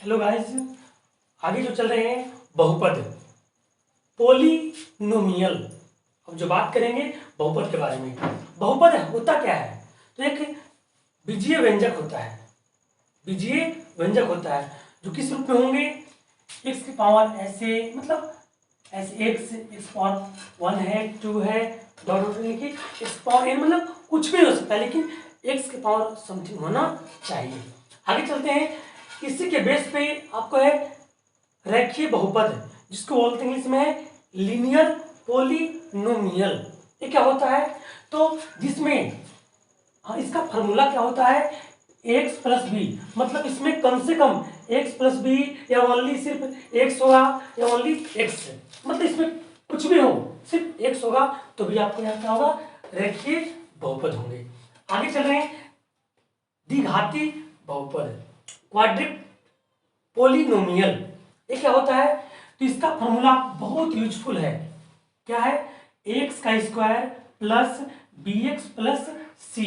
Hello guys, आगे जो चल रहे हैं बहुपद पोलिनोमियल। अब जो बात करेंगे बहुपद के बारे में। बहुपद होता क्या है? तो एक बीजीय व्यंजक होता है। बीजीय व्यंजक होता है जो किस रूप में होंगे? एक्स की पावर ऐसे, मतलब ऐसे एक्स पावर 1 है, 2 है, डॉट लिखिए, एक्स पावर n, मतलब कुछ भी हो सकता है, लेकिन एक्स की पावर समथिंग होना चाहिए। आगे चलते हैं। इसी के बेस पे आपको है रेखीय बहुपद, जिसको बोलते हैं इंग्लिश में लीनियर पोलिनोमियल। ये क्या होता है? तो जिसमें इसका फॉर्मूला क्या होता है? एक्स प्लस बी, मतलब इसमें कम से कम एक्स प्लस बी या ओनली सिर्फ एक्स होगा या ओनली एक्स, मतलब इसमें कुछ भी हो सिर्फ एक्स होगा तो भी आपको यहाँ क्या होगा? रेखीय बहुपद होंगे। आगे चल रहे हैं। द्विघाती बहुपद, क्वाड्रिक पोलिनोमियल, ये क्या होता है? तो इसका फॉर्मूला बहुत यूजफुल है। क्या है? एक्स का square plus B X plus C.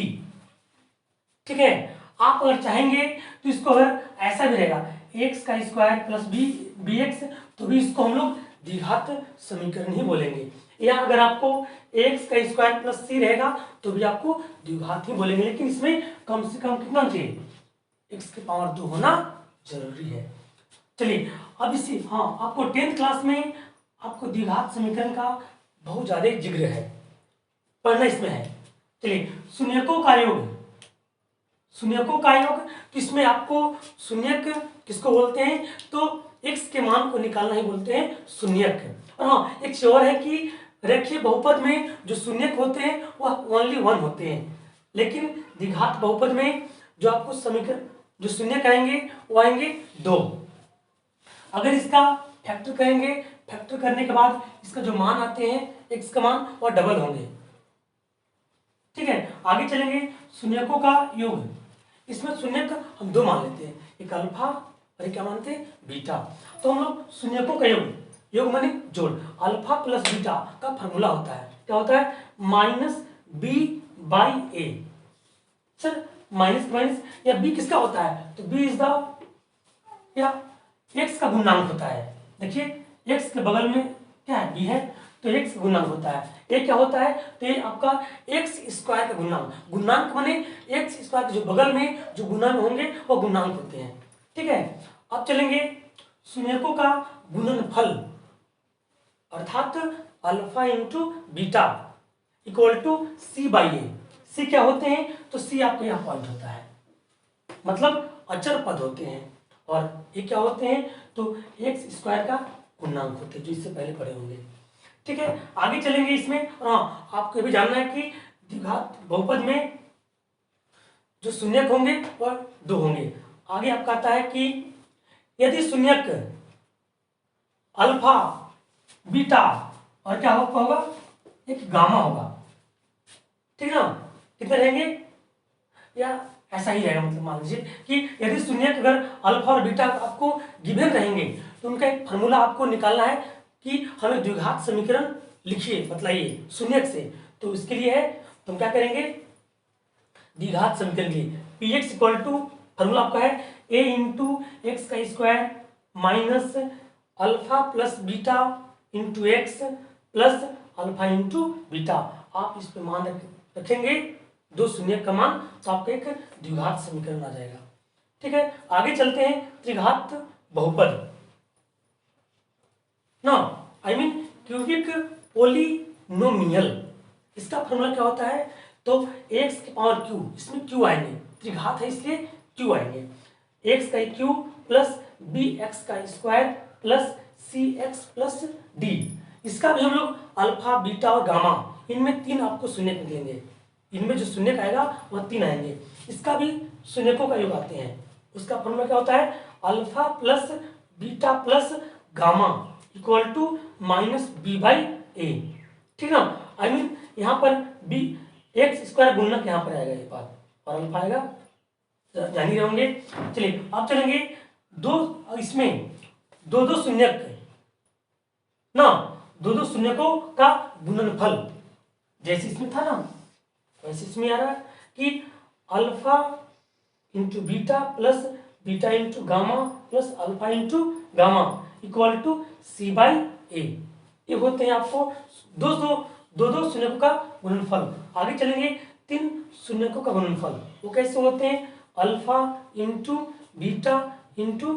ठीक है, आप अगर चाहेंगे तो इसको अगर ऐसा भी रहेगा एक्स का स्क्वायर प्लस बी एक्स, तो भी इसको हम लोग द्विघात समीकरण ही बोलेंगे। या अगर आपको एक्स का स्क्वायर प्लस सी रहेगा तो भी आपको द्विघात ही बोलेंगे, लेकिन इसमें कम से कम कितना चाहिए? एक्स की पावर 2 होना जरूरी है। चलिए अब इसी आपको 10th क्लास में आपको द्विघात समीकरण का बहुत ज्यादा जिक्र है, पढ़ना इसमें है। चलिए शून्यकों का योग, शून्यकों का योग, तो इसमें आपको शून्यक किसको बोलते हैं? तो x के मान को निकालना ही बोलते हैं शून्यक। और हाँ, एक चीज और है कि रेखीय बहुपद में जो शून्यक होते हैं वह ओनली 1 होते हैं, लेकिन द्विघात बहुपद में जो आपको समीकरण जो शून्यक आएंगे वो आएंगे 2। अगर इसका फैक्टर करेंगे, फैक्टर करने के बाद इसका जो मान आते हैं x का मान वह डबल होंगे। ठीक है, आगे चलेंगे। शून्यकों का योग, इसमें शून्यक हम 2 मान लेते हैं, एक अल्फा और एक क्या मानते हैं? बीटा। तो हम लोग शून्यकों का योग, योग माने जोड़, अल्फा प्लस बीटा का फॉर्मूला होता है। क्या होता है? Minus B by a. Sir minus minus या बी किसका होता है? तो बी इज द या एक्स का गुणांक होता है। देखिए एक्स के बगल में क्या है? बी है, तो एक्स का गुणांक होता है। ये क्या होता है? तो ये आपका एक्स स्क्वायर का गुणांक, गुणांक माने एक्स स्क्वायर के जो बगल में जो गुणन होंगे वो गुणांक होते हैं। ठीक है, अब चलेंगे शून्यकों का गुणनफल, अर्थात alpha into beta equal to C by A. C क्या होते हैं? तो सी आपको यहाँ पॉइंट होता है, मतलब अचर पद होते हैं, और ये क्या होते हैं? तो एक्स स्क्वायर का गुणांक होते हैं, जो इससे पहले पढ़े होंगे। ठीक है, आगे चलेंगे इसमें। हाँ, आपको भी जानना है कि द्विघात बहुपद में जो शून्यक होंगे वह 2 होंगे। आगे आपका आता है कि यदि शून्यक अल्फा बीटा और क्या होगा? एक गामा होगा। ठीक है ना? कितने रहेंगे? या ऐसा ही रहेगा, मतलब मान लीजिए कि यदि शून्यक अगर अल्फा और बीटा आपको गिवन रहेंगे तो उनका एक फॉर्मूला आपको निकालना है कि हमें द्विघात समीकरण लिखिए, बतलाइए शून्यक से। तो इसके लिए है तो हम क्या करेंगे? द्विघात समीकरण के लिए p x equal to, formula आपका है ए इंटू एक्स का square minus alpha plus beta into x plus alpha into beta. आप इस पे मान रखेंगे 2 शून्य का मान, तो आपका एक द्विघात समीकरण आ जाएगा। ठीक है, आगे चलते हैं। त्रिघात बहुपद ना, आई मीन क्यूबिक पोलिनोमियल, इसका फॉर्मूला क्या होता है? तो एक्स की पावर क्यू, इसमें क्यू आएंगे, त्रिघात है इसलिए क्यू आएंगे, एक्स का क्यू प्लस बी एक्स का स्क्वायर प्लस सी एक्स प्लस डी। इसका भी हम लोग अल्फा बीटा और गामा, इनमें 3 आपको शून्य मिलेंगे, इनमें जो शून्य आएगा वह 3 आएंगे। इसका भी शून्यकों का योग आते हैं। उसका फॉर्मूला क्या होता है? Alpha plus beta plus gamma equal to minus B by A. ठीक है ना? आई मीन यहाँ पर बी एक्स स्क्वायर गुणनक यहाँ पर आएगा ये बात, और अल्फा आएगा, जान ही रहोगे। चलिए अब चलेंगे इसमें दो शून्यक ना, 2 शून्यकों का गुणनफल, जैसे इसमें था ना वैसे इसमें आ रहा है कि alpha into beta plus beta into gamma plus alpha into gamma equal to C by A. ये होते हैं आपको दो शून्यकों का गुणनफल। आगे चलेंगे 3 शून्यकों का गुणनफल। वो कैसे होते हैं? Alpha into beta into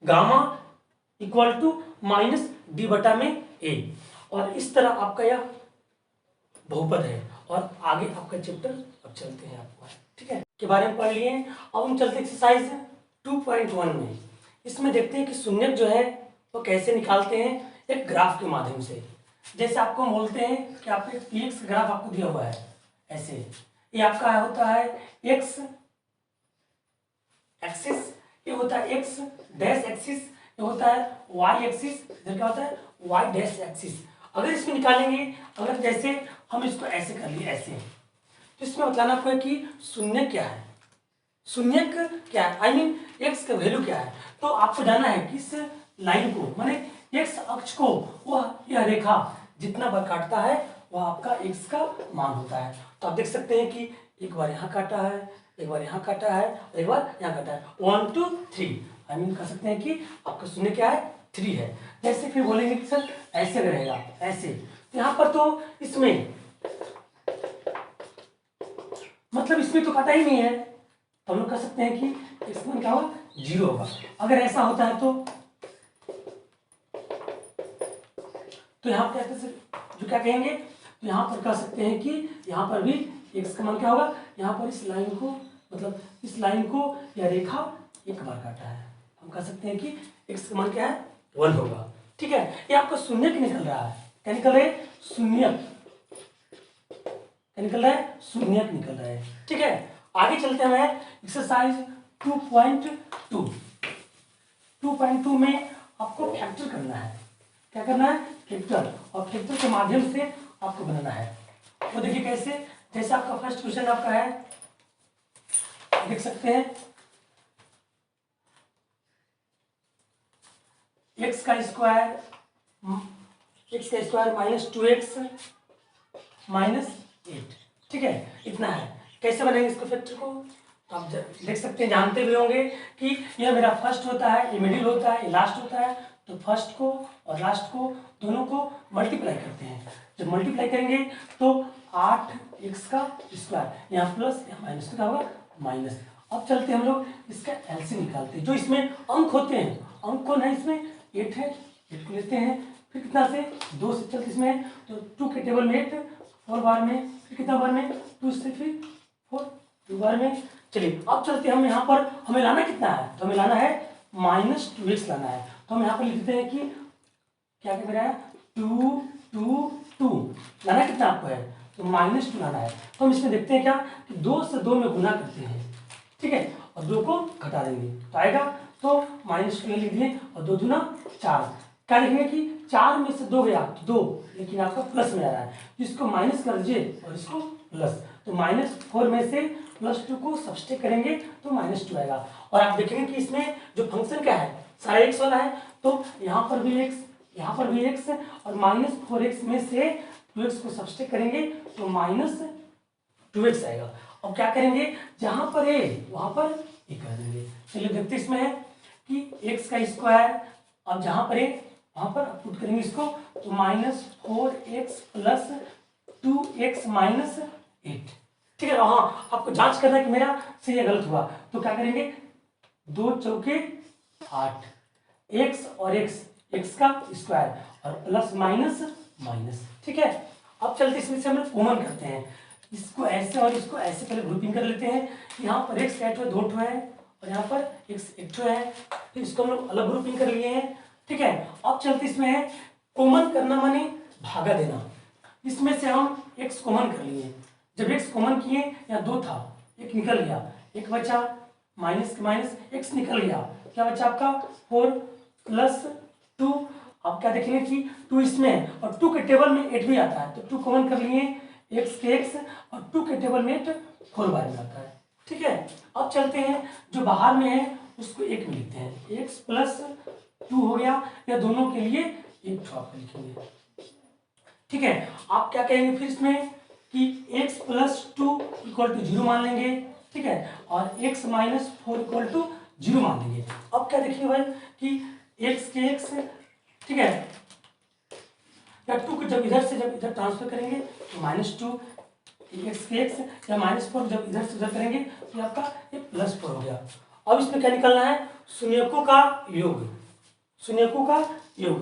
gamma equal to minus d बटा में ए। और इस तरह आपका यह बहुपद है। और आगे आपका चैप्टर अब चलते हैं आपको, ठीक है, के बारे में पढ़ लिए। अब हम चलते एक्सरसाइज 2.1 में। इसमें देखते हैं कि शून्यक जो है वो कैसे निकालते हैं, एक ग्राफ के माध्यम से। जैसे आपको हम बोलते हैं कि आपको एक एक्स ग्राफ आपको दिया हुआ है, ऐसे ये आपका होता है एक्स एक्सिस, ये होता है एक्स डैश एक्सिस, ये होता है वाई एक्सिस, इधर क्या होता है वाई डैश एक्सिस। अगर इसमें निकालेंगे, अगर जैसे हम इसको ऐसे कर लिए ऐसे, तो इसमें बताना आपको है कि शून्य क्या है, शून्यक क्या है, आई मीन एक्स का वैल्यू क्या है। तो आपको जाना है कि इस लाइन को माने एक्स अक्ष को वह यह रेखा जितना बार काटता है वह आपका एक्स का मान होता है। तो आप देख सकते हैं कि एक बार यहाँ काटा है, एक बार यहाँ काटा है, एक बार यहाँ काटा है, 1 2 3, आई मीन कह सकते हैं कि आपका शून्य क्या है 3 है। जैसे फिर बोलेंगे कि सर ऐसे रहेगा ऐसे, तो यहाँ पर तो इसमें मतलब इसमें तो काटा ही नहीं है, तो हम लोग कह सकते हैं कि इसमें क्या होगा 0 होगा। अगर ऐसा होता है तो यहाँ पे जो क्या कहेंगे, तो यहाँ पर कह सकते हैं कि यहाँ पर भी x का मान क्या होगा, यहाँ पर इस लाइन को मतलब इस लाइन को या रेखा एक बार काटा है, हम कह सकते हैं कि x का मान क्या है 1 होगा, ठीक है। ये आपका शून्यक निकल रहा है, क्या निकल रहा है शून्यक, क्या निकल रहा है शून्यक निकल रहा है, ठीक है। आगे चलते हैं एक्सरसाइज 2.2 में आपको फैक्टर करना है, क्या करना है फैक्टर, और फैक्टर के माध्यम से आपको बनाना है। वो देखिए कैसे, जैसे आपका फर्स्ट क्वेश्चन आपका है, देख सकते हैं एक्स का स्क्वायर माइनस 2x माइनस 8, ठीक है, इतना है। कैसे बनाएंगे इसको फैक्टर को, तो आप देख सकते हैं, जानते भी होंगे कि यह मेरा फर्स्ट होता है, ये मिडिल होता है, ये लास्ट होता है। तो फर्स्ट को और लास्ट को दोनों को मल्टीप्लाई करते हैं। जब मल्टीप्लाई करेंगे तो 8x का स्क्वायर, यहाँ प्लस यहाँ माइनस, क्या होगा माइनस। अब चलते हम लोग इसका एलसीएम निकालते हैं। जो इसमें अंक होते हैं, अंक कौन है इसमें 8 है, 8 को लेते हैं, फिर कितना से 2 से चलते इसमें, तो 2 के टेबल में 8, 4 बार में, फिर कितना बार में 2 से फिर 4 2 बार में। चलिए अब चलते हम यहाँ पर, हमें लाना कितना है, तो हमें लाना है माइनस 2x लाना है। तो हम यहाँ पर लिखते हैं कि क्या क्या मेरा है 2 2 2 लाना कितना आपको है, तो माइनस 2 लाना है। तो हम इसमें देखते हैं क्या कि 2 से 2 में गुना करते हैं, ठीक है, और 2 को घटा देंगे तो आएगा, तो माइनस 2 लिख दिए, और 2 दूना 4, क्या लिखेंगे कि 4 में से 2 गया तो 2, लेकिन आपका प्लस में आ रहा है, इसको माइनस कर दीजिए और इसको प्लस, तो -4 में से +2 को सब्सट्रैक्ट करेंगे तो -2 आएगा। और आप देखेंगे कि इसमें जो फंक्शन क्या है सारा x वाला है, तो यहाँ पर भी x, यहाँ पर भी x, और -4x में से 2x को सब्सट्रैक्ट करेंगे तो -2x आएगा। अब क्या करेंगे, जहाँ पर a वहाँ पर a कर देंगे। चलिए देखते इसमें है कि x का स्क्वायर, अब जहाँ पर a वहाँ पर पुट करेंगे इसको, तो -4x प्लस 2x माइनस 8, ठीक है। हाँ, आपको जांच करना है कि मेरा सही या गलत हुआ, तो क्या करेंगे 2 चौके 8, x और x का स्क्वायर और प्लस माइनस माइनस, ठीक है। अब चलते इसमें से हम लोग कॉमन करते हैं, इसको ऐसे और इसको ऐसे पहले ग्रुपिंग कर लेते हैं। यहाँ पर x क्या है 2 है, और यहाँ पर x 1 है, फिर इसको हम लोग अलग ग्रुपिंग कर लिए हैं, ठीक है। अब चलते इसमें है कॉमन करना माने भागा देना। इसमें से हम x कॉमन कर लिए, जब x कॉमन किए यहाँ 2 था, एक निकल गया, एक बचा, माइनस के माइनस x निकल गया, क्या बचा आपका 4 प्लस 2। अब क्या देखेंगे कि 2 इसमें, और 2 के टेबल में 8 भी आता है, तो 2 कॉमन कर लिए, x के x, और 2 के टेबल में 8 4 बार में आता है, ठीक है। अब चलते हैं जो बाहर में है उसको 1 में लिखते हैं, x प्लस 2 हो गया, या दोनों के लिए 1 आप लिखेंगे, ठीक है। आप क्या कहेंगे फिर इसमें कि x प्लस 2 इक्वल टू 0 मान लेंगे, ठीक है, और x minus 4 equal to zero मान लेंगे। अब क्या देखेंगे भाई कि एक्स के एक्स, ठीक है, या टू को जब इधर ट्रांसफर करेंगे तो -2 एक्स के एक्स, या -4 जब इधर से उधर करेंगे तो ये आपका ये +4 हो गया। अब इसमें क्या निकलना है, शून्यकों का योग, शून्यकों का योग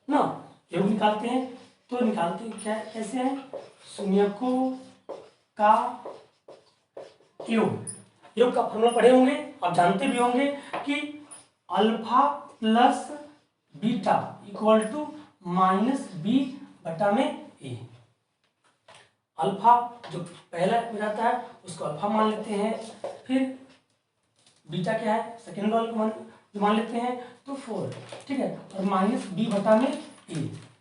ना, योग निकालते हैं तो निकालते हैं क्या कैसे है, शून्यकों का योग, योग का फॉर्मूला पढ़े होंगे, आप जानते भी होंगे कि alpha plus beta equal to -b बटा में a। अल्फा जो पहला में रहता है उसको अल्फा मान लेते हैं, फिर बीटा क्या है सेकेंड वाला मान लेते हैं तो 4, ठीक है, और -b बटा में a।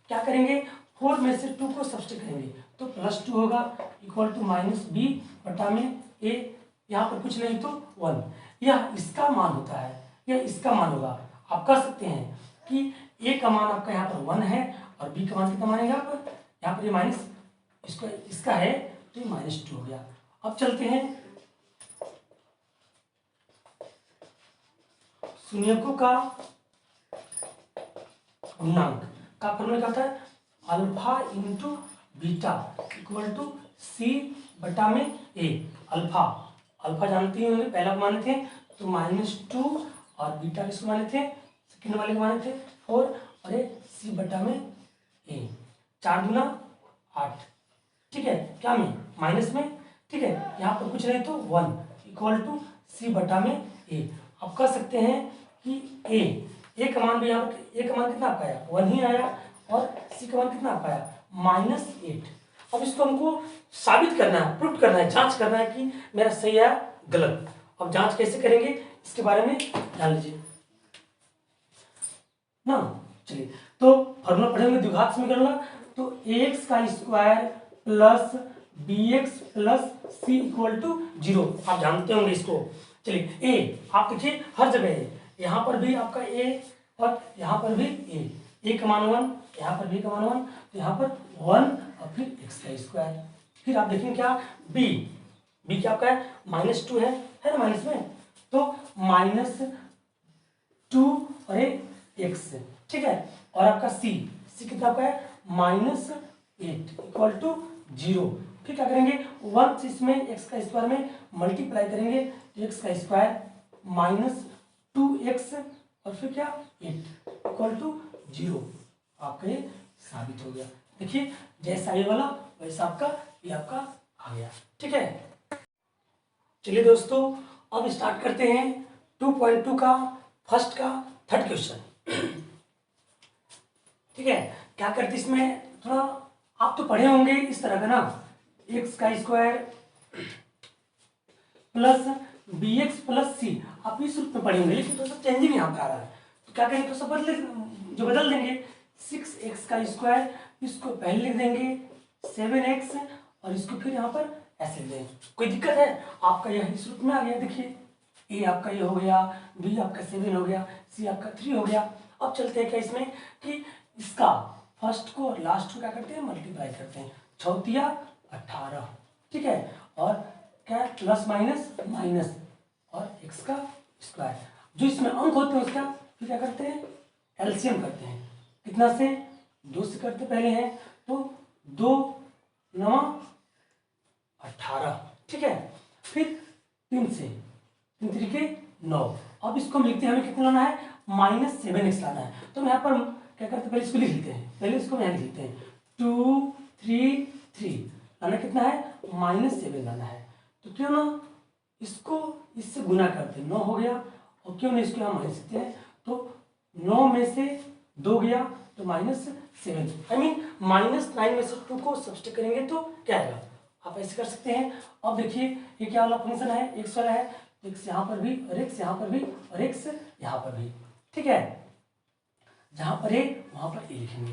क्या करेंगे, 4 में से 2 को सब्स्टिट्यूट करेंगे तो +2 होगा इक्वल टू -b बटा में a, यहाँ पर कुछ नहीं तो 1। यह इसका मान होता है, यह इसका मान होगा। आप कह सकते हैं कि a का मान आपका यहाँ पर 1 है और b का मान कितना मानेंगे आप, यहाँ पर ये माइनस इसका है तो ये -2 हो गया। अब चलते हैं शून्यकों का गुणांक का फॉर्मूला क्या होता है, alpha into beta equal to c बटा में a। अल्फा जानते ही होंगे, पहला को माने थे तो -2 और बीटा किसको माने थे, सेकेंड वाले को माने थे 4 और ये c बटा में a। 4 दूना 8, ठीक है, क्या में माइनस में, ठीक है, यहाँ पर कुछ नहीं तो 1 इक्वल टू c बटा में a। आप कह सकते हैं कि a का मान भी यहाँ पर a का मान कितना आपका आया 1 ही आया और c का मान कितना आपका आया -8। अब इसको हमको साबित करना है, प्रूफ करना है, जांच करना है कि मेरा सही है गलत। अब जांच कैसे करेंगे इसके बारे में जान लीजिए ना। चलिए तो फॉर्मूला पढ़ेंगे द्विघात समीकरण का, तो ax का square plus bx plus c equal to 0। आप जानते होंगे इसको। चलिए a आप देखिए हर जगह है, यहाँ पर भी आपका a और यहाँ पर भी a का मान 1, यहाँ पर b का मान 1, तो यहाँ पर 1 और फिर x का स्क्वायर। फिर आप देखेंगे क्या b क्या आपका है -2 है ना माइनस में, तो -2 और x, ठीक है, और आपका c कितना आपका है -8 इक्वल टू 0। फिर क्या करेंगे 1 से इसमें x का स्क्वायर में मल्टीप्लाई करेंगे तो x का स्क्वायर -2x और फिर क्या 8 इक्वल टू 0। आपका ये साबित हो गया। देखिए जैसा ये वाला वैसा आपका ये आपका आ गया, ठीक है। चलिए दोस्तों अब स्टार्ट करते हैं 2.2 का फर्स्ट का थर्ड क्वेश्चन। ठीक है, क्या करते इसमें थोड़ा आप तो पढ़े होंगे इस तरह का ना, एक्स का square plus B X plus C, आप इस रूप में पढ़े होंगे, लेकिन थोड़ा सा चेंजिंग यहाँ पर आ रहा है तो क्या करेंगे, थोड़ा सा बदल देंगे। 6x का स्क्वायर इसको पहले लिख देंगे 7x और इसको फिर यहाँ पर ऐसे लिख देंगे। कोई दिक्कत है, आपका यह इस रूप में आ गया। देखिए ए आपका ये हो गया, बी आपका 7 हो गया, सी आपका 3 हो गया। अब चलते हैं क्या इसमें कि इसका फर्स्ट को और लास्ट को क्या करते हैं मल्टीप्लाई करते हैं, 6 18, ठीक है, और क्या है प्लस माइनस माइनस और x का स्क्वायर। जो इसमें अंक होते हैं उसका फिर क्या करते हैं एलसीएम करते हैं। कितना से 2 से करते पहले हैं तो 2 9 18, ठीक है, फिर 3 से 3 3 9। अब इसको हम लिखते हैं, हमें कितना लाना है -7x लाना है। तो हम यहाँ पर क्या करते हैं पहले इसको लिख लेते हैं, पहले इसको यहाँ लिख लेते हैं 2 3 3 लाना कितना है -7 लाना है। तो क्यों ना इसको इससे गुना करते हैं, 9 हो गया, और क्यों नहीं इसको यहाँ माइनस देते हैं, तो 9 में से 2 गया तो -7, आई मीन -9 में से 2 को सब्स्टिट्यूट करेंगे तो क्या आएगा, आप ऐसे कर सकते हैं। अब देखिए ये क्या वाला फंक्शन है, x वाला है, x यहाँ पर भी और x यहाँ पर भी और x यहाँ पर भी, ठीक है, जहाँ पर a वहाँ पर a लिखेंगे।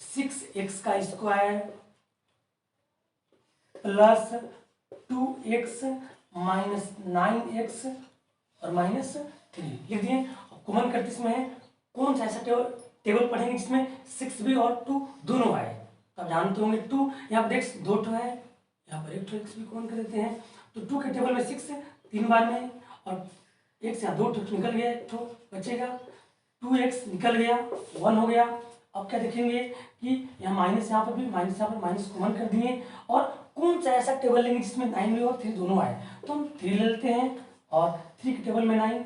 6x का square plus 2x minus 9x और -3 लिख दिए। कॉमन करते इसमें है कौन सा ऐसा टेबल पढ़ेंगे जिसमें 6 भी और 2 दोनों आए, तो आप जानते होंगे 2 यहाँ पर x 2 ठो है, यहाँ पर 1 ठो x भी कॉमन कर देते हैं, तो 2 के टेबल में 6 3 बार में और एक्स यहाँ 2 निकल गया, एक तो बचेगा 2x निकल गया, 1 हो गया। अब क्या देखेंगे कि यहाँ माइनस, यहाँ पर भी माइनस, यहाँ पर माइनस कॉमन कर दिए, और कौन सा ऐसा टेबल लेंगे जिसमें 9 भी और 3 दोनों आए, तो हम 3 ले लेते हैं, और 3 के टेबल में 9,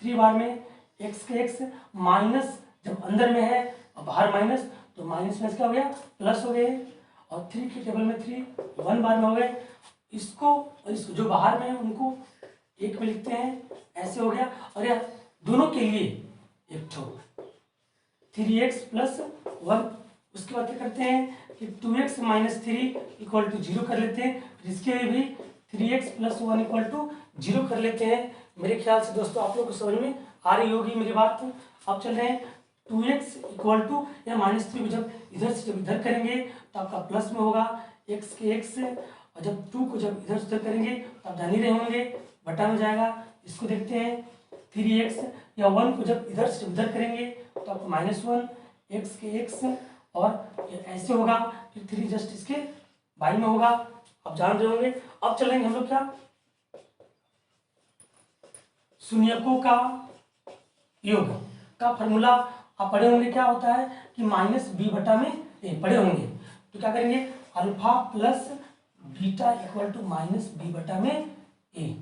3 बार में x के x, माइनस जब अंदर में है और बाहर माइनस, तो माइनस में क्या हो गया, प्लस हो गए, और 3 के टेबल में 3, 1 बार में हो गए, इसको और इसको जो बाहर में है उनको एक में लिखते हैं, ऐसे हो गया। और यह दोनों के लिए एक तो 3x प्लस 1, उसके बाद क्या करते हैं कि 2x माइनस 3 इक्वल टू 0 कर लेते हैं, इसके लिए भी 3x प्लस 1 इक्वल टू 0 कर लेते हैं। मेरे ख्याल से दोस्तों आप लोग को समझ में आ रही होगी मेरी बात। अब चल रहे हैं 2x इक्वल टू, या माइनस 3 को जब इधर से जब इधर करेंगे तो आपका प्लस में होगा x के x, और जब 2 को जब इधर से इधर करेंगे तो आप जान ही रहे होंगे बटा में जाएगा। इसको देखते हैं 3x, या 1 को जब इधर से इधर करेंगे तो आपको -1 x के x, और ऐसे होगा, फिर 3 जस्ट इसके बाई में होगा, आप जान रहे होंगे। अब चलेंगे हम लोग क्या, शून्यकों का योग का फॉर्मूला आप पढ़े होंगे, क्या होता है कि -b बटा में a पढ़े होंगे। तो क्या करेंगे, alpha plus beta equal to -b बटा में a,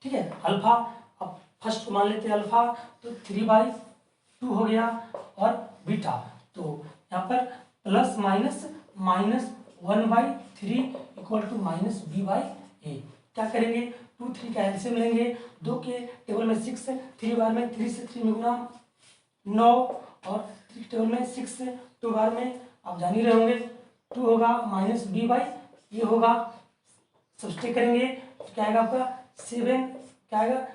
ठीक है। अल्फा, अब फर्स्ट को मान लेते हैं अल्फा, तो 3/2 हो गया, और बीटा तो यहाँ पर plus minus -1/3 equal to -b/a। क्या करेंगे, 2 3 का एलसीएम लेंगे, 2 के टेबल में 6, 3 बार में 3 से 3 में गुना 9, और 3 के टेबल में 6, 2 बार में आप जान ही रहे होंगे 2 होगा, -b/a होगा, सब्सट्रैक्ट करेंगे तो क्या आएगा आपका 7, क्या आएगा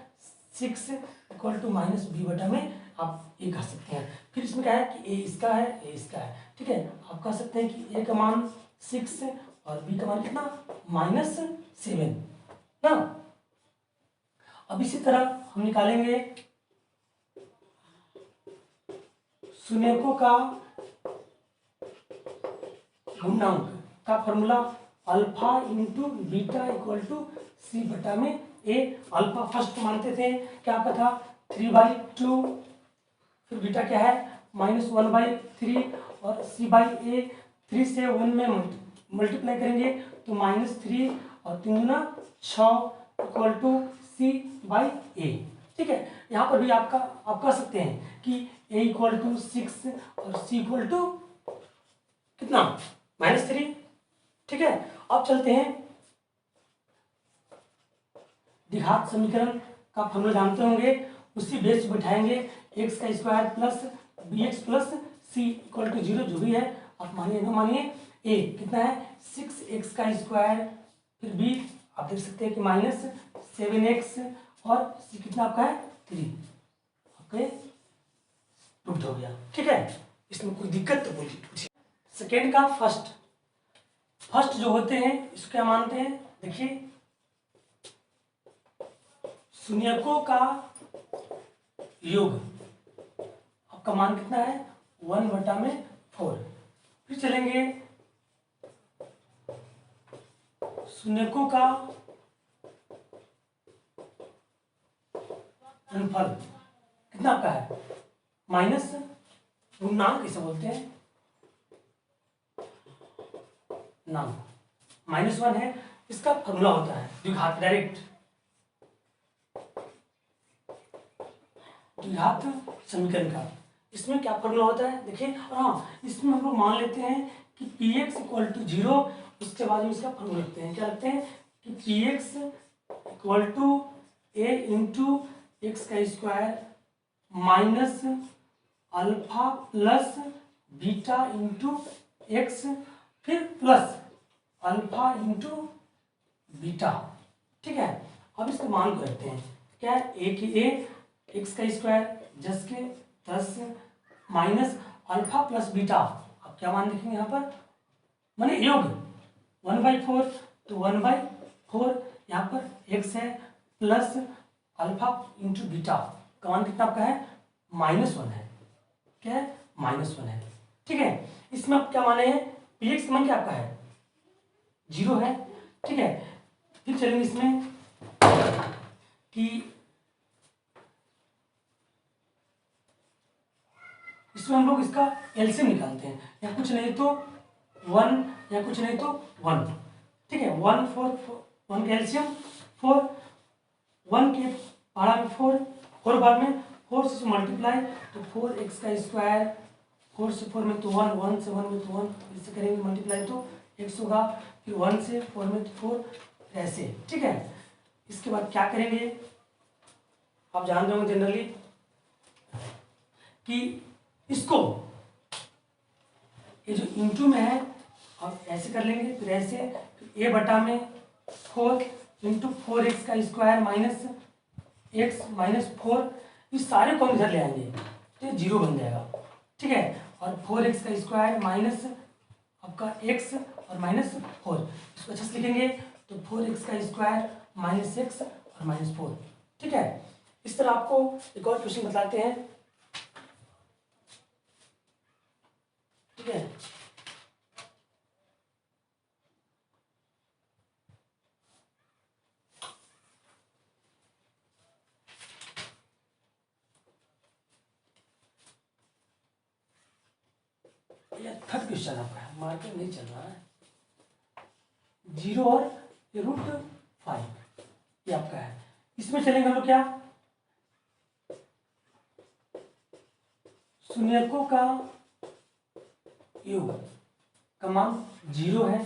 6 इक्वल टू -b बटा में आप ये कह सकते हैं। फिर इसमें क्या है कि a इसका है, a इसका है, ठीक है। आप कह सकते हैं कि a का मान 6 और b का मान कितना -7 ना। अब इसी तरह हम निकालेंगे शून्यकों का गुणांक का formula, alpha into beta equal to C बटा में ए। अल्फा फर्स्ट मानते थे, क्या आपका था 3/2, फिर बीटा क्या है -1/3, और c/a 3 से 1 में मल्टीप्लाई करेंगे तो -3 और 3 गुना 6 इक्वल टू c/a, ठीक है। यहाँ पर भी आप कह सकते हैं कि a इक्वल टू 6 और c इक्वल टू कितना -3, ठीक है। अब चलते हैं द्विघात समीकरण का फॉर्मूला जानते होंगे, उसी बेस पे बैठाएंगे, x का square plus bx plus c equal to 0, जो भी है आप मानिए ना मानिए। a कितना है 6x का स्क्वायर, फिर b आप देख सकते हैं कि -7x, और c कितना आपका है 3, ओके प्रूव्ड हो गया, ठीक है। इसमें कोई दिक्कत तो बोलिए। सेकेंड का फर्स्ट जो होते हैं इसको क्या मानते हैं, देखिए शून्यकों का योग आपका मान कितना है 1/4। फिर चलेंगे शून्यकों का गुणनफल कितना आपका है माइनस, गुणांक इसे बोलते हैं नाम, -1 है, इसका फॉर्मूला होता है द्विघात, डायरेक्ट द्विघात समीकरण का। इसमें क्या फॉर्मूला होता है देखिए, और हाँ इसमें हम लोग मान लेते हैं कि px इक्वल टू 0, उसके बाद हम इसका फॉर्मूला लिखते हैं, क्या लिखते हैं कि px equal to a into x का square minus alpha plus beta into X, फिर प्लस अल्फा इंटू बीटा, ठीक है। अब इसके मान को रखते हैं, क्या है a की a, एक्स का स्क्वायर 10 के 10 माइनस अल्फा प्लस बीटा, अब क्या मान लिखेंगे यहाँ पर माने योग 1/4, तो 1/4 यहाँ पर x है, प्लस अल्फा इंटू बीटा का मान कितना आपका है -1 है, क्या है -1 है, ठीक है। इसमें आप क्या माने हैं px मान क्या आपका है 0 है, ठीक है। फिर चलेंगे इसमें कि इसमें हम लोग इसका एलसीएम निकालते हैं, या कुछ नहीं तो 1 या कुछ नहीं तो 1, ठीक है। 1 1 का एलसीएम 4, 1 के पहाड़ा में 4 बाद में 4 से मल्टीप्लाई तो 4x का स्क्वायर, 4 से 4 में तो 1, 1 से 1 में तो 1, इससे करेंगे मल्टीप्लाई तो x होगा, फिर 1 से 4 में तो 4, ऐसे, ठीक है। इसके बाद क्या करेंगे, आप जानते होंगे जनरली कि इसको ये जो इंटू में है आप ऐसे कर लेंगे, फिर ऐसे, फिर a बटा में 4 इंटू 4x का स्क्वायर माइनस x माइनस 4, इस सारे को हम इधर ले आएंगे तो ये 0 बन जाएगा, ठीक है। और 4x का स्क्वायर माइनस आपका x और माइनस 4, इसको अच्छे से लिखेंगे तो 4x का स्क्वायर माइनस x और माइनस 4, ठीक है। इस तरह आपको एक और क्वेश्चन बताते हैं, ठीक है। ये थर्ड क्वेश्चन आपका है, मार्कर नहीं चल रहा है, 0 और √5 ये आपका है। इसमें चलेंगे हम लोग क्या, शून्यकों का योग का मान 0 है,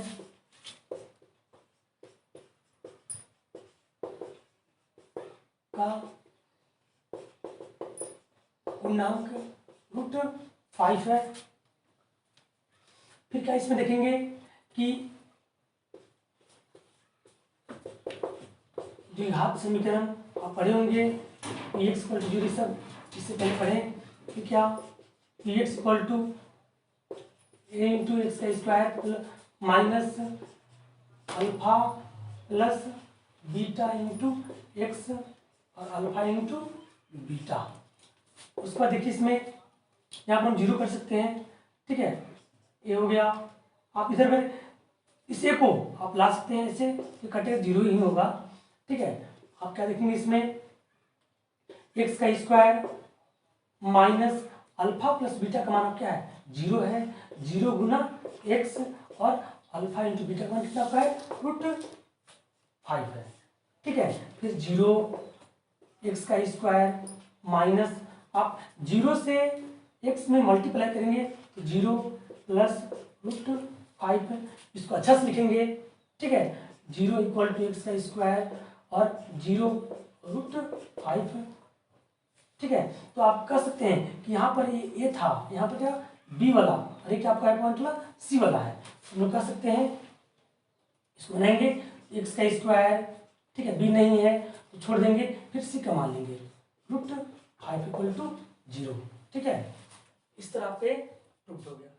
का पूर्णांक √5 है। फिर क्या इसमें देखेंगे कि द्विघात समीकरण आप पढ़े होंगे, px = 0, सब इससे पहले पढ़ें। फिर क्या, px = a × x का square minus alpha plus beta into x और अल्फा इंटू बीटा। उसके बाद देखिए इसमें यहाँ पर हम 0 कर सकते हैं, ठीक है, ये हो गया। आप इधर पर इस ए को आप ला सकते हैं, ऐसे तो कटेगा 0 ही होगा, ठीक है। आप क्या देखेंगे इसमें, एक्स का square minus alpha plus beta का मान क्या है, 0 है, 0 गुना एक्स और अल्फा इंटू बीटा का मान कितना आपका है, √5 है, ठीक है। फिर 0 एक्स का स्क्वायर माइनस, आप 0 से एक्स में मल्टीप्लाई करेंगे तो 0 प्लस √5, इसको अच्छा से लिखेंगे, ठीक है। 0 = एक्स का स्क्वायर और 0 √5, ठीक है। तो आप कह सकते हैं कि यहाँ पर ये था, यहाँ पर क्या बी वाला, अरे क्या आपका पॉइंट वाला सी वाला है, हम लोग कह सकते हैं इसको बनाएंगे एक्स का स्क्वायर, ठीक है, बी नहीं है तो छोड़ देंगे, फिर सी का मान लेंगे √5 = 0, ठीक है। इस तरह पे प्रूफ हो गया।